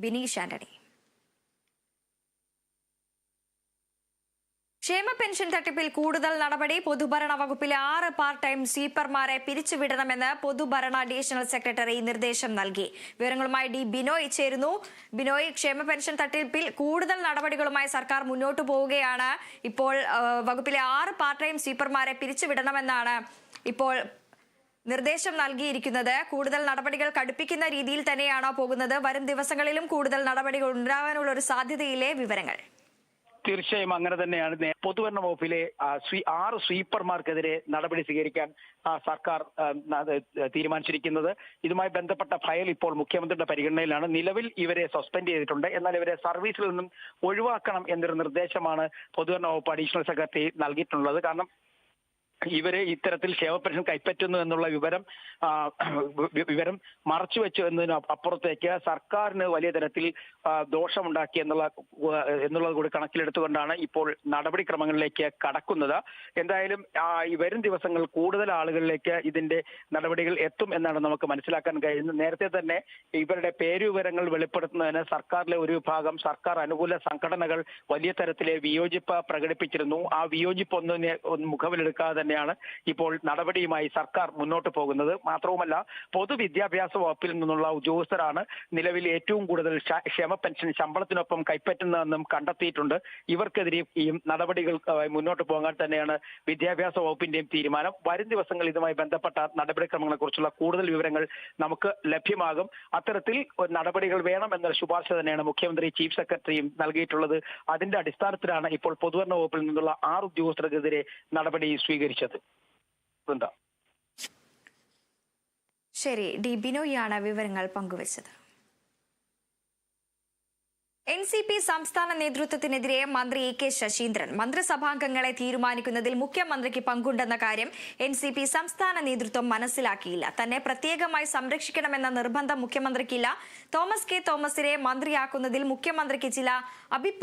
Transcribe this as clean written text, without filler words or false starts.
ബിനീഷ് ആന്റണി. ക്ഷേമ പെൻഷൻ തട്ടിപ്പിൽ കൂടുതൽ നടപടി. പൊതുഭരണ വകുപ്പിലെ 6 പാർട്ട് ടൈം സ്വീപ്പർമാരെ പിരിച്ചുവിടണമെന്ന് പൊതുഭരണ അഡീഷണൽ സെക്രട്ടറി നിർദ്ദേശം നൽകി. വിവരങ്ങളുമായി ഡി ബിനോയ് ചേരുന്നു. ബിനോയ്, ക്ഷേമ പെൻഷൻ തട്ടിപ്പിൽ കൂടുതൽ നടപടികളുമായി സർക്കാർ മുന്നോട്ടു പോവുകയാണ്. ഇപ്പോൾ വകുപ്പിലെ 6 പാർട്ട് ടൈം സ്വീപ്പർമാരെ പിരിച്ചുവിടണമെന്നാണ് ഇപ്പോൾ നിർദ്ദേശം നൽകിയിരിക്കുന്നത്. കൂടുതൽ നടപടികൾ കടുപ്പിക്കുന്ന രീതിയിൽ തന്നെയാണോ പോകുന്നത്? വരും ദിവസങ്ങളിലും കൂടുതൽ നടപടികൾ ഉണ്ടാകാനുള്ള ഒരു സാധ്യതയിലെ വിവരങ്ങൾ? തീർച്ചയായും അങ്ങനെ തന്നെയാണ്. പൊതുഭരണ വകുപ്പിലെ 6 സ്വീപ്പർമാർക്കെതിരെ നടപടി സ്വീകരിക്കാൻ സർക്കാർ തീരുമാനിച്ചിരിക്കുന്നത്. ഇതുമായി ബന്ധപ്പെട്ട ഫയൽ ഇപ്പോൾ മുഖ്യമന്ത്രിയുടെ പരിഗണനയിലാണ്. നിലവിൽ ഇവരെ സസ്പെൻഡ് ചെയ്തിട്ടുണ്ട്. എന്നാൽ ഇവരെ സർവീസിൽ നിന്നും ഒഴിവാക്കണം എന്നൊരു നിർദ്ദേശമാണ് പൊതുഭരണ വകുപ്പ് അഡീഷണൽ സെക്രട്ടറി നൽകിയിട്ടുള്ളത്. കാരണം ഇവരെ ഇത്തരത്തിൽ ക്ഷേമ പെൻഷൻ കൈപ്പറ്റുന്നു എന്നുള്ള വിവരം മറച്ചുവെച്ചു എന്നതിന് അപ്പുറത്തേക്ക് സർക്കാരിന് വലിയ തരത്തിൽ ദോഷമുണ്ടാക്കി എന്നുള്ളത് കൂടി കണക്കിലെടുത്തുകൊണ്ടാണ് ഇപ്പോൾ നടപടിക്രമങ്ങളിലേക്ക് കടക്കുന്നത്. എന്തായാലും വരും ദിവസങ്ങൾ കൂടുതൽ ആളുകളിലേക്ക് ഇതിന്റെ നടപടികൾ എത്തും എന്നാണ് നമുക്ക് മനസ്സിലാക്കാൻ കഴിയുന്നത്. നേരത്തെ തന്നെ ഇവരുടെ പേരുവിവരങ്ങൾ വെളിപ്പെടുത്തുന്നതിന് സർക്കാരിലെ ഒരു വിഭാഗം സർക്കാർ അനുകൂല സംഘടനകൾ വലിയ തരത്തിലെ വിയോജിപ്പ് പ്രകടിപ്പിച്ചിരുന്നു. ആ വിയോജിപ്പ് ഒന്നും മുഖവിലെടുക്കാതെ തന്നെ ഇപ്പോൾ നടപടിയുമായി സർക്കാർ മുന്നോട്ട് പോകുന്നത്. മാത്രവുമല്ല, പൊതുവിദ്യാഭ്യാസ വകുപ്പിൽ നിന്നുള്ള ഉദ്യോഗസ്ഥരാണ് നിലവിൽ ഏറ്റവും കൂടുതൽ ക്ഷേമ പെൻഷൻ ശമ്പളത്തിനൊപ്പം കൈപ്പറ്റുന്നതെന്നും കണ്ടെത്തിയിട്ടുണ്ട്. ഇവർക്കെതിരെയും നടപടികൾ മുന്നോട്ട് പോകാൻ തന്നെയാണ് വിദ്യാഭ്യാസ വകുപ്പിന്റെയും തീരുമാനം. വരും ദിവസങ്ങൾ ഇതുമായി ബന്ധപ്പെട്ട നടപടിക്രമങ്ങളെ കുറിച്ചുള്ള കൂടുതൽ വിവരങ്ങൾ നമുക്ക് ലഭ്യമാകും. അത്തരത്തിൽ നടപടികൾ വേണം എന്ന ശുപാർശ തന്നെയാണ് മുഖ്യമന്ത്രി ചീഫ് സെക്രട്ടറിയും നൽകിയിട്ടുള്ളത്. അതിന്റെ അടിസ്ഥാനത്തിലാണ് ഇപ്പോൾ പൊതുഭരണ വകുപ്പിൽ നിന്നുള്ള 6 ഉദ്യോഗസ്ഥർക്കെതിരെ നടപടി സ്വീകരിച്ചത്. ശരി, ഡി ബിനോയാണ് വിവരങ്ങൾ പങ്കുവച്ചത്. NCP സംസ്ഥാന നേതൃത്വത്തിനെതിരെ മന്ത്രി A.K. ശശീന്ദ്രൻ. മന്ത്രിസഭാംഗങ്ങളെ തീരുമാനിക്കുന്നതിൽ മുഖ്യമന്ത്രിക്ക് പങ്കുണ്ടെന്ന കാര്യം NCP സംസ്ഥാന നേതൃത്വം മനസ്സിലാക്കിയില്ല. തന്നെ പ്രത്യേകമായി സംരക്ഷിക്കണമെന്ന നിർബന്ധം മുഖ്യമന്ത്രിക്കില്ല. തോമസ് കെ തോമസിനെ മന്ത്രിയാക്കുന്നതിൽ മുഖ്യമന്ത്രിക്ക് ചില അഭിപ്രായ